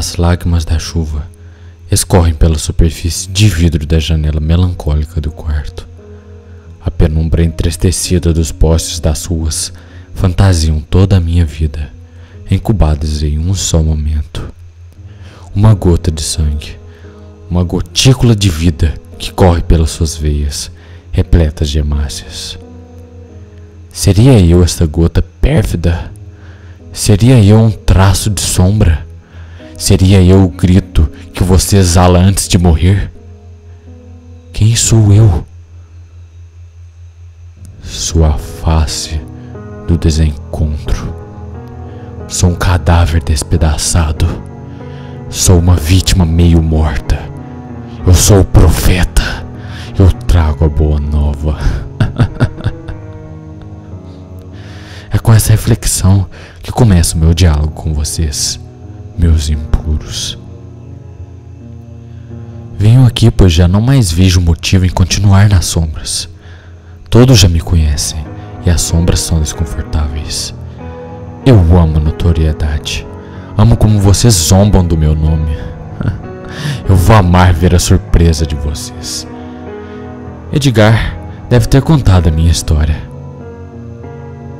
As lágrimas da chuva escorrem pela superfície de vidro da janela melancólica do quarto. A penumbra entristecida dos postes das ruas fantasiam toda a minha vida, incubadas em um só momento. Uma gota de sangue, uma gotícula de vida que corre pelas suas veias, repletas de hemácias. Seria eu esta gota pérfida? Seria eu um traço de sombra? Seria eu o grito que você exala antes de morrer? Quem sou eu? Sou a face do desencontro. Sou um cadáver despedaçado. Sou uma vítima meio morta. Eu sou o profeta. Eu trago a boa nova. É com essa reflexão que começa o meu diálogo com vocês, meus impuros. Venho aqui pois já não mais vejo motivo em continuar nas sombras. Todos já me conhecem e as sombras são desconfortáveis. Eu amo a notoriedade. Amo como vocês zombam do meu nome. Eu vou amar ver a surpresa de vocês. Edgar deve ter contado a minha história,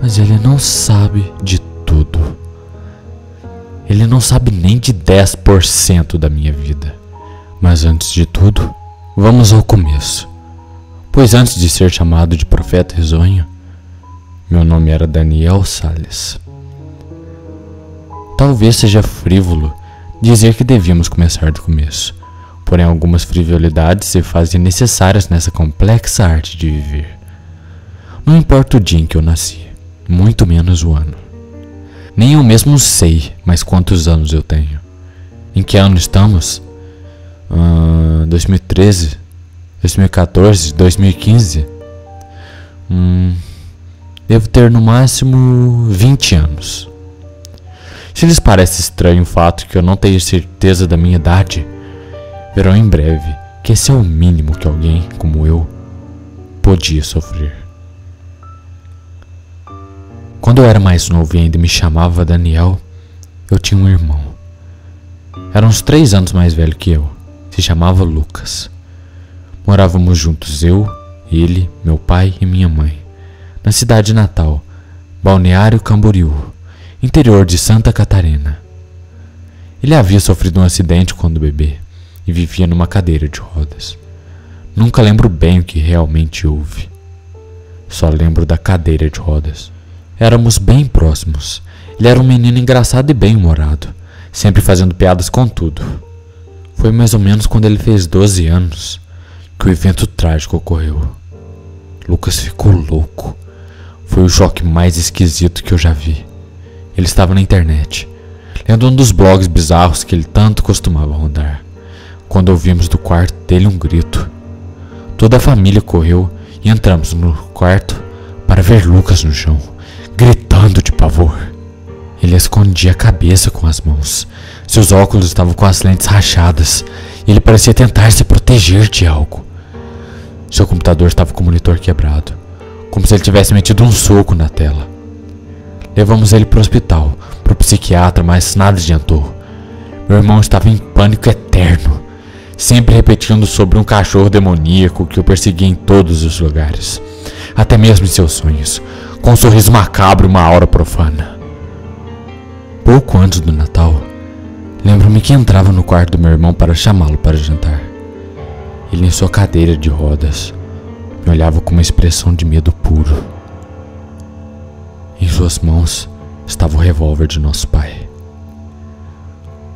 mas ele não sabe de tudo. Ele não sabe nem de 10% da minha vida. Mas antes de tudo, vamos ao começo. Pois antes de ser chamado de profeta risonho, meu nome era Daniel Salles. Talvez seja frívolo dizer que devíamos começar do começo, porém algumas frivolidades se fazem necessárias nessa complexa arte de viver. Não importa o dia em que eu nasci, muito menos o ano. Nem eu mesmo sei mais quantos anos eu tenho. Em que ano estamos? 2013, 2014, 2015? Devo ter no máximo 20 anos. Se lhes parece estranho o fato que eu não tenho certeza da minha idade, verão em breve que esse é o mínimo que alguém como eu podia sofrer. Quando eu era mais novo e ainda me chamava Daniel, eu tinha um irmão. Era uns 3 anos mais velho que eu. Se chamava Lucas. Morávamos juntos eu, ele, meu pai e minha mãe, na cidade natal, Balneário Camboriú, interior de Santa Catarina. Ele havia sofrido um acidente quando bebê e vivia numa cadeira de rodas. Nunca lembro bem o que realmente houve. Só lembro da cadeira de rodas. Éramos bem próximos. Ele era um menino engraçado e bem-humorado, sempre fazendo piadas com tudo. Foi mais ou menos quando ele fez 12 anos que o evento trágico ocorreu. Lucas ficou louco. Foi o choque mais esquisito que eu já vi. Ele estava na internet, lendo um dos blogs bizarros que ele tanto costumava rondar, quando ouvimos do quarto dele um grito. Toda a família correu e entramos no quarto para ver Lucas no chão, gritando de pavor. Ele escondia a cabeça com as mãos. Seus óculos estavam com as lentes rachadas e ele parecia tentar se proteger de algo. Seu computador estava com o monitor quebrado, como se ele tivesse metido um soco na tela. Levamos ele para o hospital, para o psiquiatra, mas nada adiantou. Meu irmão estava em pânico eterno, sempre repetindo sobre um cachorro demoníaco que o perseguia em todos os lugares, até mesmo em seus sonhos, com um sorriso macabro e uma aura profana. Pouco antes do Natal, lembro-me que entrava no quarto do meu irmão para chamá-lo para jantar. Ele, em sua cadeira de rodas, me olhava com uma expressão de medo puro. Em suas mãos estava o revólver de nosso pai.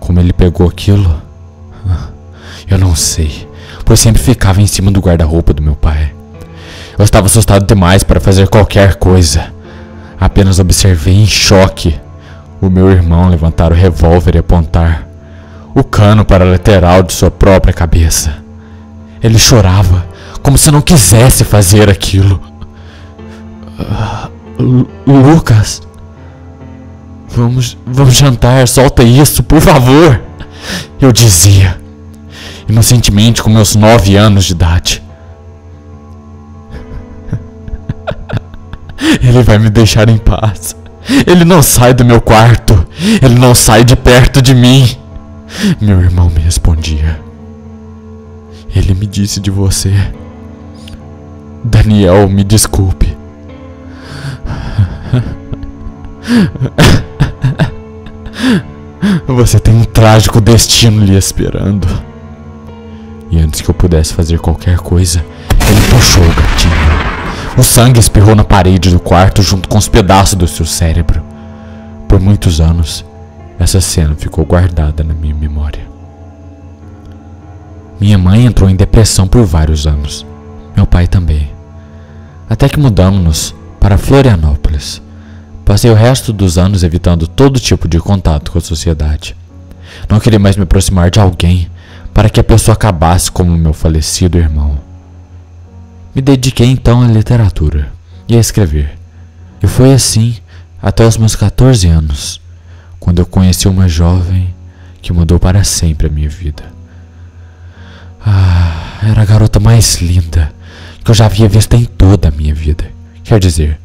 Como ele pegou aquilo, eu não sei, pois sempre ficava em cima do guarda-roupa do meu pai. Eu estava assustado demais para fazer qualquer coisa. Apenas observei em choque o meu irmão levantar o revólver e apontar o cano para a lateral de sua própria cabeça. Ele chorava, como se não quisesse fazer aquilo. Lucas, vamos jantar, solta isso, por favor, eu dizia, inocentemente com meus 9 anos de idade. Ele vai me deixar em paz. Ele não sai do meu quarto. Ele não sai de perto de mim. Meu irmão me respondia. Ele me disse de você. Daniel, me desculpe. Você tem um trágico destino lhe esperando. E antes que eu pudesse fazer qualquer coisa, ele puxou o gatilho. O sangue espirrou na parede do quarto junto com os pedaços do seu cérebro. Por muitos anos, essa cena ficou guardada na minha memória. Minha mãe entrou em depressão por vários anos. Meu pai também. Até que mudamos-nos para Florianópolis. Passei o resto dos anos evitando todo tipo de contato com a sociedade. Não queria mais me aproximar de alguém para que a pessoa acabasse como meu falecido irmão. Me dediquei então à literatura e a escrever. E foi assim até os meus 14 anos, quando eu conheci uma jovem que mudou para sempre a minha vida. Era a garota mais linda que eu já havia visto em toda a minha vida. Quer dizer,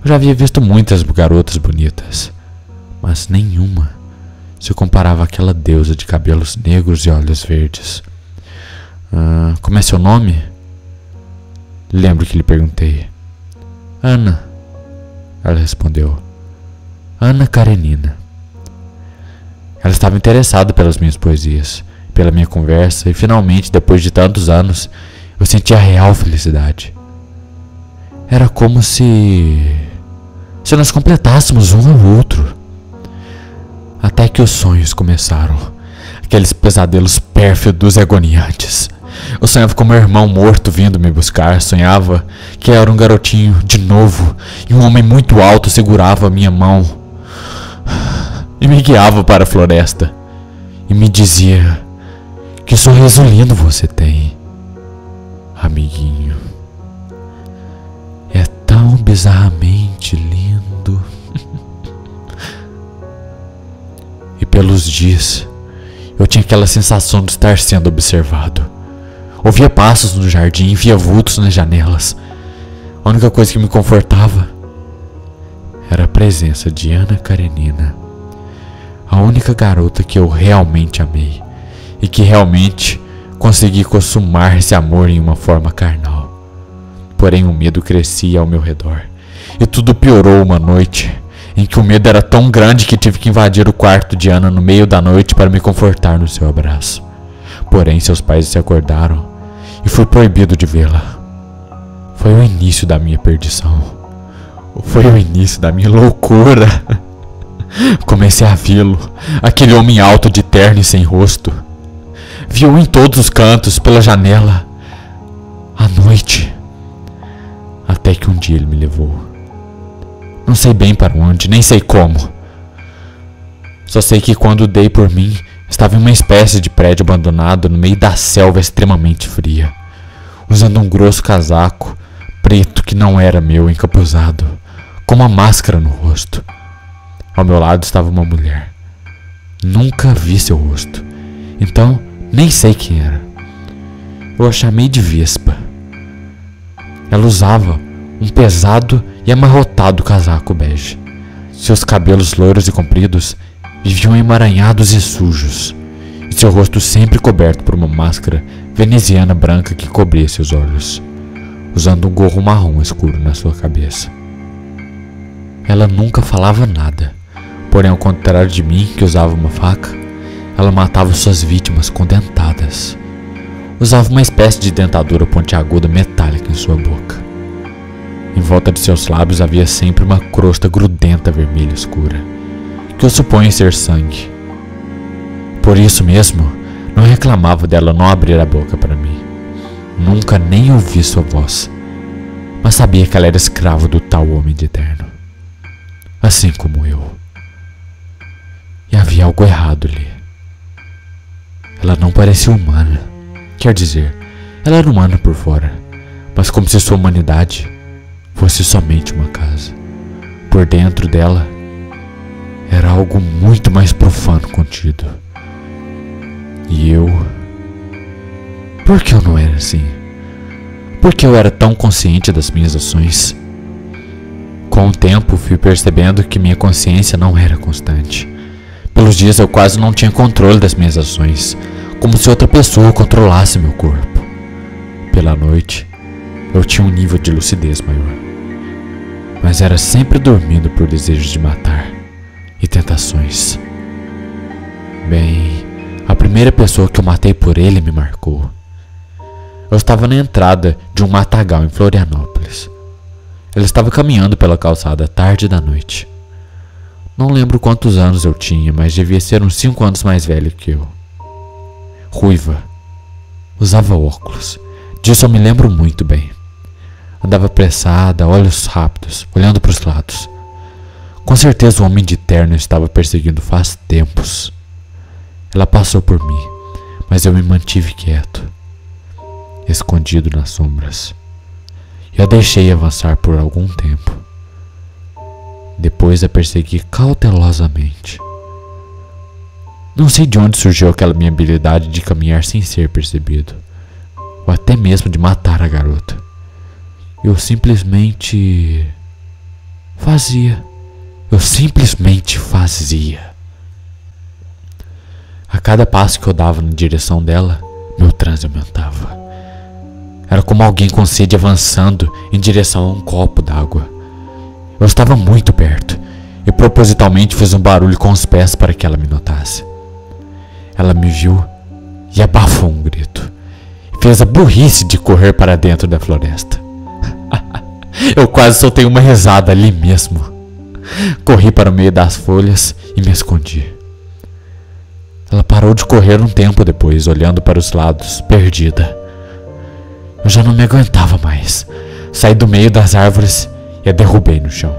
eu já havia visto muitas garotas bonitas, mas nenhuma se comparava àquela deusa de cabelos negros e olhos verdes. Como é seu nome? Lembro que lhe perguntei. Ana, ela respondeu. Ana Karenina. Ela estava interessada pelas minhas poesias, pela minha conversa, e finalmente, depois de tantos anos, eu senti a real felicidade. Era como se nós completássemos um ao outro. Até que os sonhos começaram, aqueles pesadelos pérfidos e agoniantes. Eu sonhava com meu irmão morto vindo me buscar. Sonhava que era um garotinho de novo e um homem muito alto segurava a minha mão e me guiava para a floresta e me dizia: que sorriso lindo você tem, amiguinho. É tão bizarramente lindo. E pelos dias eu tinha aquela sensação de estar sendo observado. Ouvia passos no jardim, via vultos nas janelas. A única coisa que me confortava era a presença de Ana Karenina, a única garota que eu realmente amei e que realmente consegui consumar esse amor em uma forma carnal. Porém o medo crescia ao meu redor e tudo piorou uma noite em que o medo era tão grande que tive que invadir o quarto de Ana no meio da noite para me confortar no seu abraço. Porém seus pais se acordaram e fui proibido de vê-la. Foi o início da minha perdição. Foi o início da minha loucura. Comecei a vê-lo, aquele homem alto de terno e sem rosto. Vi-o em todos os cantos, pela janela, à noite. Até que um dia ele me levou. Não sei bem para onde, nem sei como. Só sei que quando dei por mim, estava em uma espécie de prédio abandonado no meio da selva extremamente fria, usando um grosso casaco preto que não era meu, encapuzado, com uma máscara no rosto. Ao meu lado estava uma mulher. Nunca vi seu rosto, então nem sei quem era. Eu a chamei de Vespa. Ela usava um pesado e amarrotado casaco bege. Seus cabelos loiros e compridos viviam emaranhados e sujos, e seu rosto sempre coberto por uma máscara veneziana branca que cobria seus olhos, usando um gorro marrom escuro na sua cabeça. Ela nunca falava nada, porém ao contrário de mim, que usava uma faca, ela matava suas vítimas com dentadas. Usava uma espécie de dentadura pontiaguda metálica em sua boca. Em volta de seus lábios havia sempre uma crosta grudenta vermelha escura, que eu suponho ser sangue. Por isso mesmo, não reclamava dela não abrir a boca para mim. Nunca nem ouvi sua voz, mas sabia que ela era escrava do tal homem de terno, assim como eu. E havia algo errado ali. Ela não parecia humana. Quer dizer, ela era humana por fora, mas como se sua humanidade fosse somente uma casa. Por dentro dela era algo muito mais profano contido. E eu... Por que eu não era assim? Por que eu era tão consciente das minhas ações? Com o tempo fui percebendo que minha consciência não era constante. Pelos dias eu quase não tinha controle das minhas ações, como se outra pessoa controlasse meu corpo. Pela noite, eu tinha um nível de lucidez maior, mas era sempre dormindo por desejos de matar e tentações. Bem, a primeira pessoa que eu matei por ele me marcou. Eu estava na entrada de um matagal em Florianópolis. Ele estava caminhando pela calçada tarde da noite. Não lembro quantos anos eu tinha, mas devia ser uns 5 anos mais velho que eu. Ruiva. Usava óculos. Disso eu me lembro muito bem. Andava apressada, olhos rápidos, olhando para os lados. Com certeza o homem de terno estava perseguindo faz tempos. Ela passou por mim, mas eu me mantive quieto, escondido nas sombras. E a deixei avançar por algum tempo. Depois a persegui cautelosamente. Não sei de onde surgiu aquela minha habilidade de caminhar sem ser percebido, ou até mesmo de matar a garota. Eu simplesmente fazia. A cada passo que eu dava na direção dela, meu transe aumentava. Era como alguém com sede avançando em direção a um copo d'água. Eu estava muito perto e propositalmente fiz um barulho com os pés para que ela me notasse. Ela me viu e abafou um grito. Fez a burrice de correr para dentro da floresta. Eu quase soltei uma risada ali mesmo. Corri para o meio das folhas e me escondi. Ela parou de correr um tempo depois, olhando para os lados, perdida. Eu já não me aguentava mais. Saí do meio das árvores e a derrubei no chão.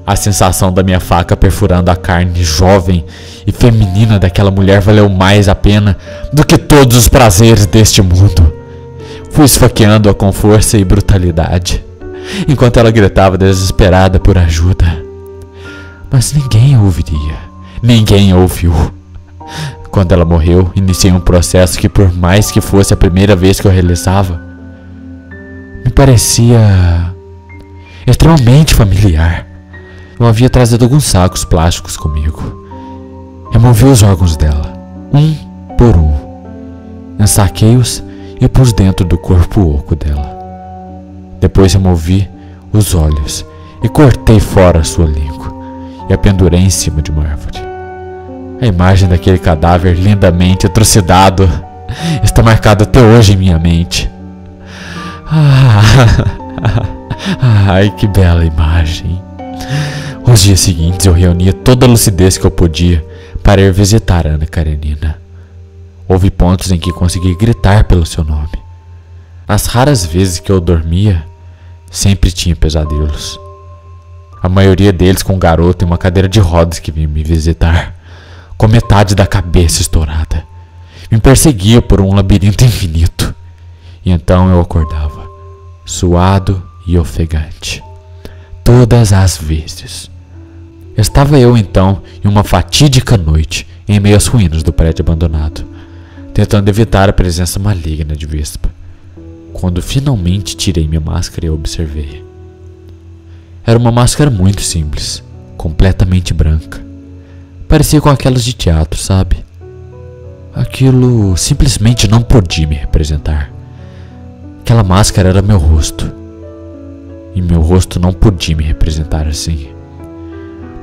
A sensação da minha faca perfurando a carne jovem e feminina daquela mulher valeu mais a pena do que todos os prazeres deste mundo. Fui esfaqueando-a com força e brutalidade, enquanto ela gritava desesperada por ajuda. Mas ninguém a ouviria. Ninguém a ouviu. Quando ela morreu, iniciei um processo que, por mais que fosse a primeira vez que eu realizava, me parecia extremamente familiar. Eu havia trazido alguns sacos plásticos comigo. Removi os órgãos dela, um por um. Ensaquei-os e pus dentro do corpo oco dela. Depois removi os olhos e cortei fora a sua língua e a pendurei em cima de uma árvore. A imagem daquele cadáver lindamente trucidado está marcada até hoje em minha mente. Ai, que bela imagem. Os dias seguintes eu reunia toda a lucidez que eu podia para ir visitar Ana Karenina. Houve pontos em que consegui gritar pelo seu nome. As raras vezes que eu dormia, sempre tinha pesadelos. A maioria deles com um garoto em uma cadeira de rodas que vinha me visitar, com metade da cabeça estourada. Me perseguia por um labirinto infinito. E então eu acordava, suado e ofegante. Todas as vezes. Estava eu então em uma fatídica noite, em meio às ruínas do prédio abandonado, tentando evitar a presença maligna de Vespa. Quando finalmente tirei minha máscara, eu observei. Era uma máscara muito simples, completamente branca. Parecia com aquelas de teatro, sabe? Aquilo simplesmente não podia me representar. Aquela máscara era meu rosto. E meu rosto não podia me representar assim.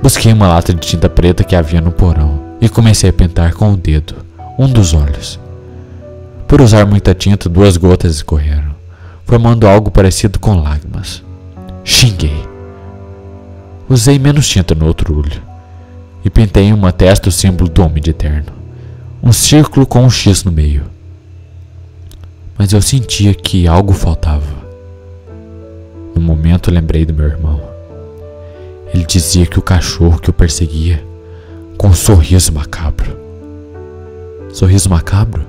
Busquei uma lata de tinta preta que havia no porão e comecei a pintar com o dedo um dos olhos. Por usar muita tinta, 2 gotas escorreram, formando algo parecido com lágrimas. Xinguei. Usei menos tinta no outro olho e pintei em uma testa o símbolo do homem de terno, um círculo com um X no meio. Mas eu sentia que algo faltava. No momento lembrei do meu irmão. Ele dizia que o cachorro que o perseguia, com um sorriso macabro. Sorriso macabro?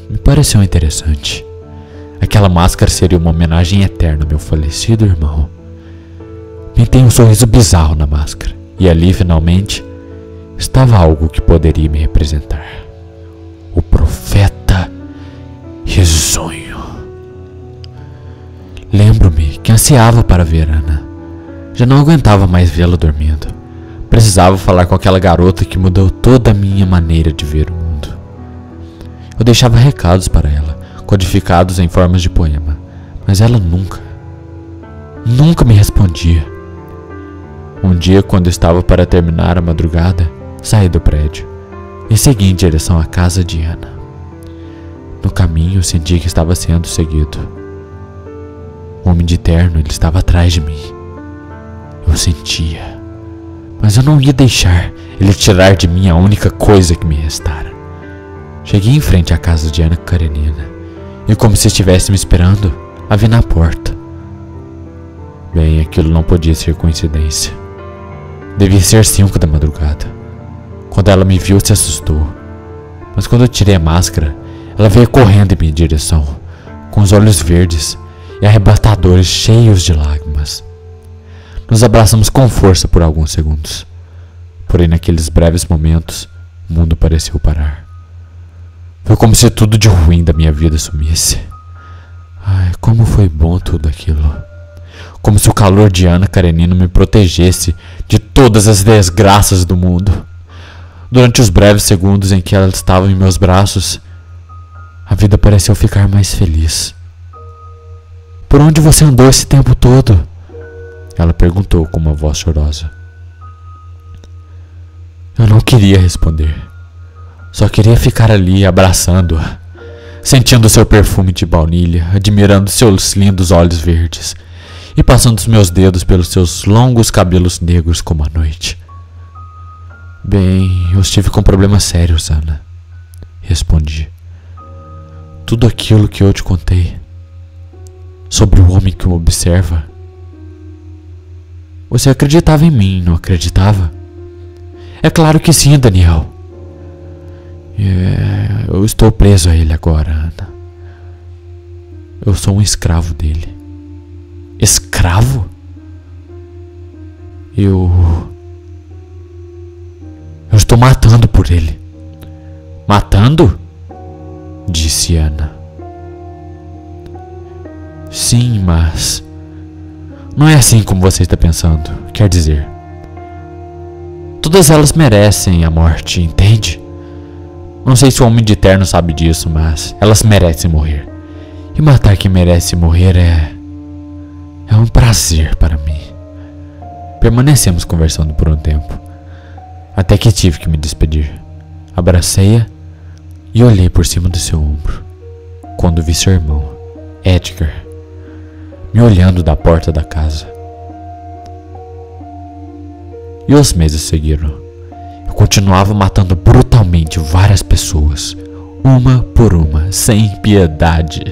Me pareceu interessante. Aquela máscara seria uma homenagem eterna ao meu falecido irmão. Pintei um sorriso bizarro na máscara, e ali, finalmente, estava algo que poderia me representar. O profeta risonho. Lembro-me que ansiava para ver Ana. Já não aguentava mais vê-la dormindo. Precisava falar com aquela garota que mudou toda a minha maneira de ver o mundo. Eu deixava recados para ela, codificados em formas de poema, mas ela nunca me respondia. Um dia, quando estava para terminar a madrugada, saí do prédio e segui em direção à casa de Ana. No caminho, senti que estava sendo seguido. O homem de terno, ele estava atrás de mim. Eu sentia, mas eu não ia deixar ele tirar de mim a única coisa que me restara. Cheguei em frente à casa de Ana Karenina e, como se estivesse me esperando, a vi na porta. Bem, aquilo não podia ser coincidência. Devia ser 5 da madrugada. Quando ela me viu, se assustou. Mas quando eu tirei a máscara, ela veio correndo em minha direção, com os olhos verdes e arrebatadores cheios de lágrimas. Nos abraçamos com força por alguns segundos. Porém, naqueles breves momentos, o mundo pareceu parar. Foi como se tudo de ruim da minha vida sumisse. Ai, como foi bom tudo aquilo. Como se o calor de Ana Karenina me protegesse de todas as desgraças do mundo. Durante os breves segundos em que ela estava em meus braços, a vida pareceu ficar mais feliz. Por onde você andou esse tempo todo? Ela perguntou com uma voz chorosa. Eu não queria responder. Só queria ficar ali abraçando-a, sentindo seu perfume de baunilha, admirando seus lindos olhos verdes e passando os meus dedos pelos seus longos cabelos negros como a noite. Bem, eu estive com problemas sérios, Ana. Respondi. Tudo aquilo que eu te contei sobre o homem que me observa. Você acreditava em mim, não acreditava? É claro que sim, Daniel. Eu estou preso a ele agora, Ana. Eu sou um escravo dele. Escravo? Eu estou matando por ele. Matando? Disse Ana. Sim, mas não é assim como você está pensando. Quer dizer, todas elas merecem a morte, entende? Não sei se o homem de terno sabe disso, mas elas merecem morrer. E matar quem merece morrer é um prazer para mim. Permanecemos conversando por um tempo, até que tive que me despedir. Abracei-a e olhei por cima do seu ombro, quando vi seu irmão, Edgar, me olhando da porta da casa. E os meses seguiram. Eu continuava matando brutalmente várias pessoas, uma por uma, sem piedade.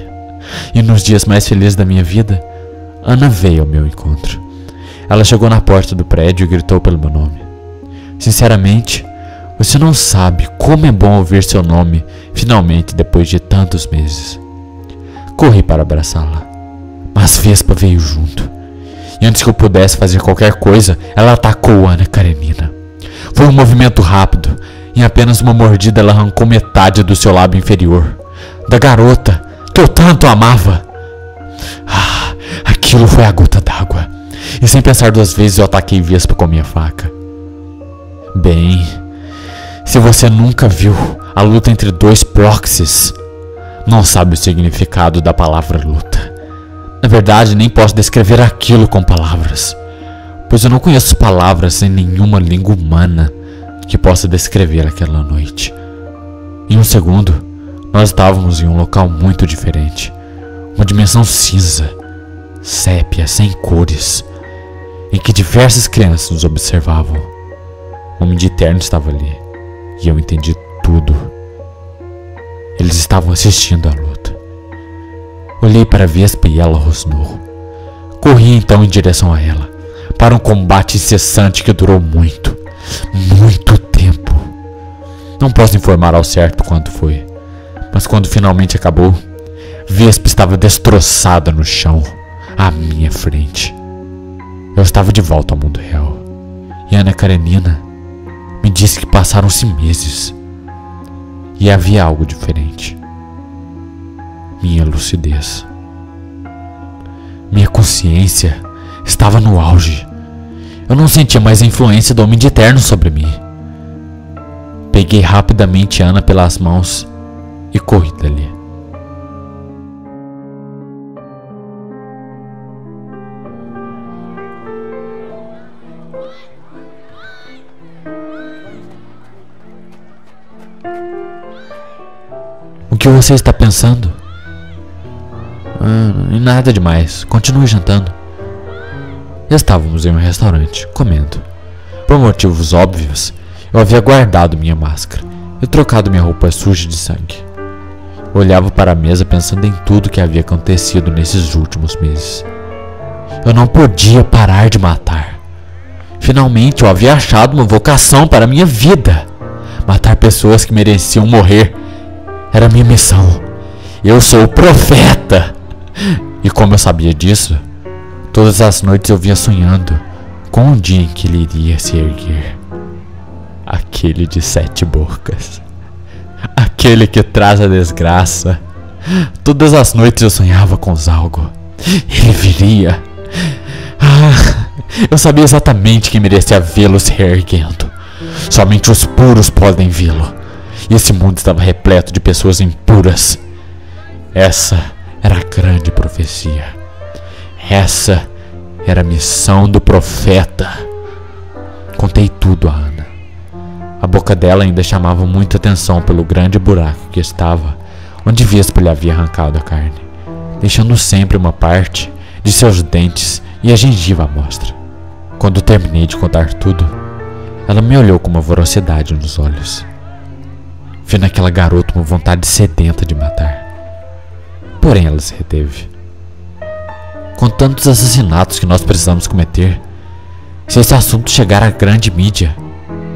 E nos dias mais felizes da minha vida, Ana veio ao meu encontro. Ela chegou na porta do prédio e gritou pelo meu nome. Sinceramente, você não sabe como é bom ouvir seu nome finalmente depois de tantos meses. Corri para abraçá-la, mas Vespa veio junto. E antes que eu pudesse fazer qualquer coisa, ela atacou Ana Karenina. Foi um movimento rápido. Em apenas uma mordida, ela arrancou metade do seu lábio inferior, da garota que eu tanto amava. Ah, aquilo foi a gota d'água. E sem pensar 2 vezes, eu ataquei Vespa com a minha faca. Bem, se você nunca viu a luta entre 2 proxies, não sabe o significado da palavra luta. Na verdade, nem posso descrever aquilo com palavras, pois eu não conheço palavras em nenhuma língua humana que possa descrever aquela noite. Em um segundo, nós estávamos em um local muito diferente, uma dimensão cinza, sépia, sem cores, em que diversas crianças nos observavam. O homem de terno estava ali, e eu entendi tudo. Eles estavam assistindo à luta. Olhei para a Vespa e ela rosnou. Corri então em direção a ela, para um combate incessante que durou muito tempo. Não posso informar ao certo quanto foi, mas quando finalmente acabou, Vespa estava destroçada no chão, à minha frente. Eu estava de volta ao mundo real, e Ana Karenina me disse que passaram-se meses, e havia algo diferente. Minha lucidez. Minha consciência estava no auge. Eu não sentia mais a influência do Homem de Eterno sobre mim. Peguei rapidamente Ana pelas mãos e corri dali. O que você está pensando? Nada demais. Continue jantando. Estávamos em um restaurante, comendo. Por motivos óbvios, eu havia guardado minha máscara e trocado minha roupa suja de sangue. Eu olhava para a mesa pensando em tudo que havia acontecido nesses últimos meses. Eu não podia parar de matar. Finalmente eu havia achado uma vocação para a minha vida. Matar pessoas que mereciam morrer era minha missão. Eu sou o profeta. E como eu sabia disso, todas as noites eu vinha sonhando com o dia em que ele iria se erguer. Aquele de 7 bocas. Aquele que traz a desgraça. Todas as noites eu sonhava com Zalgo. Ele viria. Eu sabia exatamente que merecia vê-lo se reerguendo. Somente os puros podem vê-lo. E esse mundo estava repleto de pessoas impuras. Essa era a grande profecia. Essa era a missão do profeta. Contei tudo a Ana. A boca dela ainda chamava muita atenção pelo grande buraco que estava onde Vespa lhe havia arrancado a carne, deixando sempre uma parte de seus dentes e a gengiva à mostra. Quando terminei de contar tudo, ela me olhou com uma voracidade nos olhos. Vi naquela garota uma vontade sedenta de matar. Porém ela se reteve. Com tantos assassinatos que nós precisamos cometer, se esse assunto chegar à grande mídia,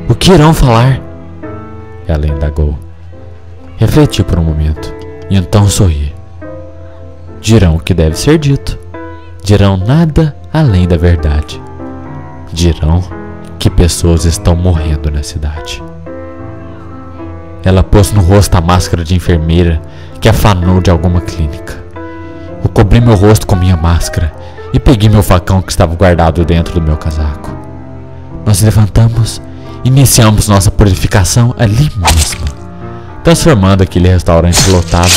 o que irão falar? Ela indagou. Refleti por um momento e então sorri. Dirão o que deve ser dito. Dirão nada além da verdade. Dirão que pessoas estão morrendo na cidade. Ela pôs no rosto a máscara de enfermeira que afanou de alguma clínica. Eu cobri meu rosto com minha máscara e peguei meu facão que estava guardado dentro do meu casaco. Nós levantamos e iniciamos nossa purificação ali mesmo, transformando aquele restaurante lotado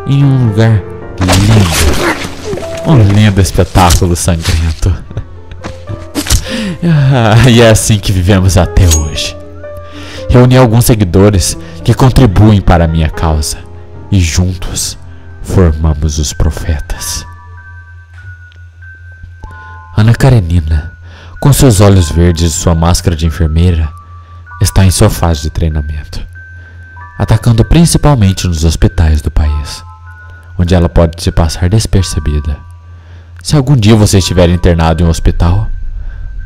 em um lugar lindo. Um lindo espetáculo sangrento. E é assim que vivemos até hoje. Reuni alguns seguidores que contribuem para a minha causa e juntos formamos os profetas. Ana Karenina, com seus olhos verdes e sua máscara de enfermeira, está em sua fase de treinamento, atacando principalmente nos hospitais do país, onde ela pode se passar despercebida. Se algum dia você estiver internado em um hospital,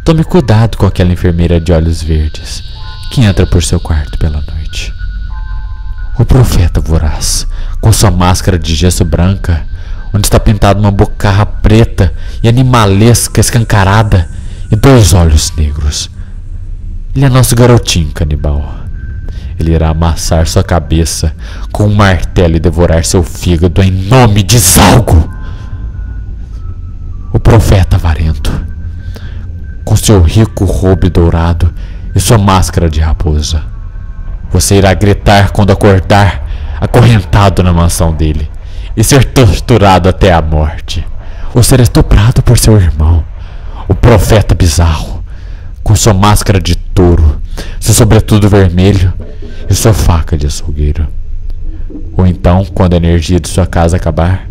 tome cuidado com aquela enfermeira de olhos verdes que entra por seu quarto pela noite. O profeta voraz, com sua máscara de gesso branca, onde está pintada uma bocarra preta e animalesca escancarada e 2 olhos negros. Ele é nosso garotinho canibal. Ele irá amassar sua cabeça com um martelo e devorar seu fígado em nome de Zalgo. O profeta avarento, com seu rico robe dourado e sua máscara de raposa. Você irá gritar quando acordar, acorrentado na mansão dele, e ser torturado até a morte, ou ser estuprado por seu irmão, o profeta bizarro, com sua máscara de touro, seu sobretudo vermelho e sua faca de açougueiro. Ou então, quando a energia de sua casa acabar,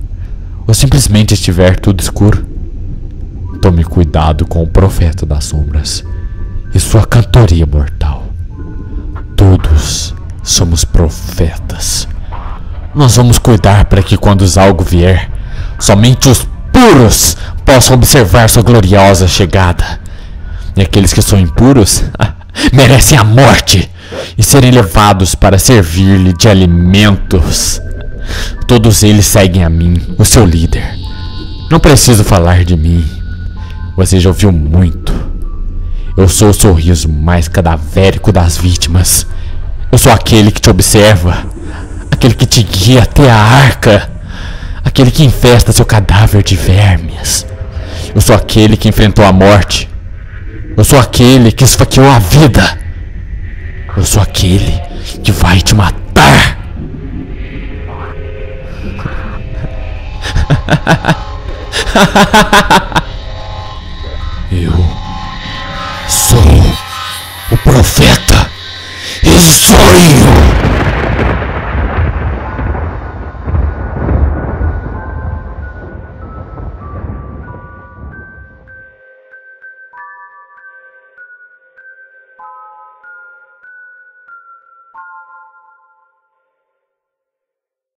ou simplesmente estiver tudo escuro, tome cuidado com o profeta das sombras e sua cantoria mortal. Todos somos profetas. Nós vamos cuidar para que quando Zalgo vier, somente os puros possam observar sua gloriosa chegada. E aqueles que são impuros merecem a morte e serem levados para servir-lhe de alimentos. Todos eles seguem a mim, o seu líder. Não preciso falar de mim. Você já ouviu muito. Eu sou o sorriso mais cadavérico das vítimas. Eu sou aquele que te observa, aquele que te guia até a arca, aquele que infesta seu cadáver de vermes. Eu sou aquele que enfrentou a morte Eu sou aquele que esfaqueou a vida. Eu sou aquele que vai te matar.